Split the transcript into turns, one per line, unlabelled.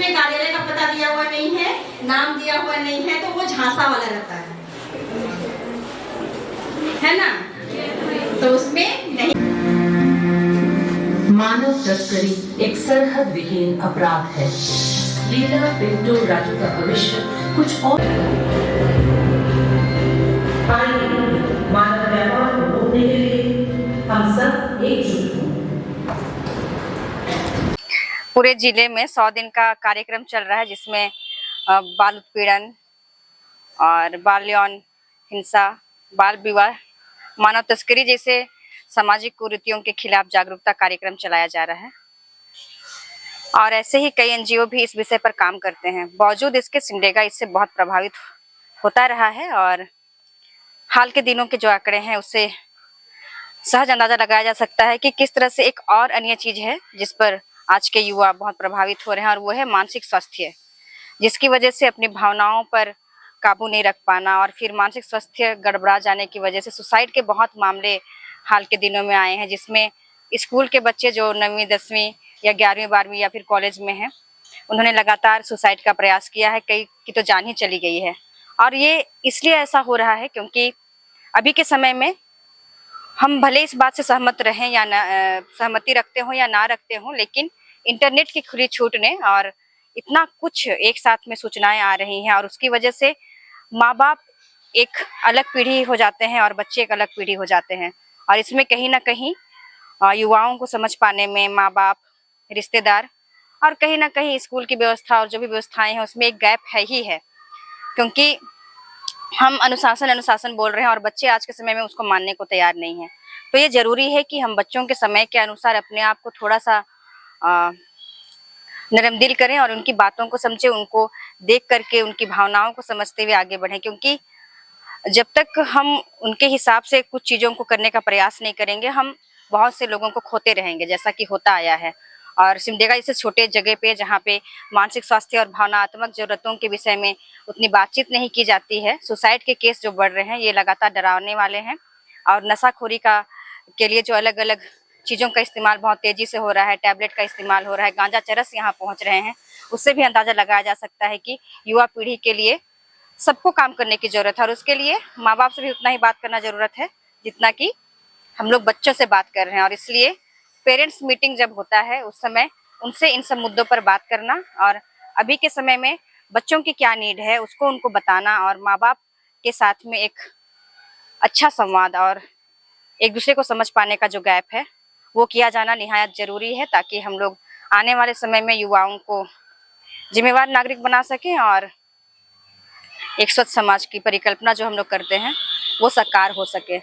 जिसमें कार्यालय का पता दिया हुआ नहीं है, नाम दिया हुआ नहीं है, तो वो झांसा वाला रहता है ना? तो उसमें नहीं।
मानव तस्करी एक सरहद विहीन अपराध है। लीला पिंटू राजू का भविष्य कुछ और। मानव व्यापार को रोकने के लिए हम सब एकजुट हों।
पूरे जिले में 100 दिन का कार्यक्रम चल रहा है, जिसमें बाल उत्पीड़न और बाल यौन हिंसा, बाल विवाह, मानव तस्करी जैसे सामाजिक कुरीतियों के खिलाफ जागरूकता कार्यक्रम चलाया जा रहा है। और ऐसे ही कई एनजीओ भी इस विषय पर काम करते हैं। बावजूद इसके सिमडेगा इससे बहुत प्रभावित होता रहा है और हाल के दिनों के जो आंकड़े हैं उससे सहज अंदाजा लगाया जा सकता है कि किस तरह से एक और अन्य चीज है जिस पर आज के युवा बहुत प्रभावित हो रहे हैं, और वो है मानसिक स्वास्थ्य, जिसकी वजह से अपनी भावनाओं पर काबू नहीं रख पाना और फिर मानसिक स्वास्थ्य गड़बड़ा जाने की वजह से सुसाइड के बहुत मामले हाल के दिनों में आए हैं, जिसमें स्कूल के बच्चे जो 9वीं 10वीं या 11वीं 12वीं या फिर कॉलेज में हैं, उन्होंने लगातार सुसाइड का प्रयास किया है। कई की तो जान ही चली गई है। और ये इसलिए ऐसा हो रहा है क्योंकि अभी के समय में हम भले इस बात से सहमत रहें या ना, सहमति रखते हो या ना रखते हो, लेकिन इंटरनेट की खुली छूट ने और इतना कुछ एक साथ में सूचनाएं आ रही हैं, और उसकी वजह से माँ बाप एक अलग पीढ़ी हो जाते हैं और बच्चे एक अलग पीढ़ी हो जाते हैं। और इसमें कहीं ना कहीं युवाओं को समझ पाने में माँ बाप, रिश्तेदार और कहीं ना कहीं स्कूल की व्यवस्था और जो भी व्यवस्थाएं हैं उसमें एक गैप है ही है, क्योंकि हम अनुशासन बोल रहे हैं और बच्चे आज के समय में उसको मानने को तैयार नहीं है। तो ये जरूरी है कि हम बच्चों के समय के अनुसार अपने आप को थोड़ा सा नरम दिल करें और उनकी बातों को समझें, उनको देख करके उनकी भावनाओं को समझते हुए आगे बढ़ें, क्योंकि जब तक हम उनके हिसाब से कुछ चीज़ों को करने का प्रयास नहीं करेंगे, हम बहुत से लोगों को खोते रहेंगे, जैसा कि होता आया है। और सिमडेगा जैसे छोटे जगह पे जहाँ पे मानसिक स्वास्थ्य और भावनात्मक जरूरतों के विषय में उतनी बातचीत नहीं की जाती है, सुसाइड के केस जो बढ़ रहे हैं ये लगातार डरावने वाले हैं। और नशाखोरी के लिए जो अलग अलग चीज़ों का इस्तेमाल बहुत तेज़ी से हो रहा है, टैबलेट का इस्तेमाल हो रहा है, गांजा चरस यहाँ पहुँच रहे हैं, उससे भी अंदाज़ा लगाया जा सकता है कि युवा पीढ़ी के लिए सबको काम करने की ज़रूरत है। और उसके लिए माँ बाप से भी उतना ही बात करना ज़रूरत है जितना कि हम लोग बच्चों से बात कर रहे हैं। और इसलिए पेरेंट्स मीटिंग जब होता है उस समय उनसे इन सब मुद्दों पर बात करना और अभी के समय में बच्चों की क्या नीड है उसको उनको बताना, और माँ बाप के साथ में एक अच्छा संवाद और एक दूसरे को समझ पाने का जो गैप है वो किया जाना निहायत ज़रूरी है, ताकि हम लोग आने वाले समय में युवाओं को जिम्मेवार नागरिक बना सकें और एक स्वच्छ समाज की परिकल्पना जो हम लोग करते हैं वो साकार हो सके।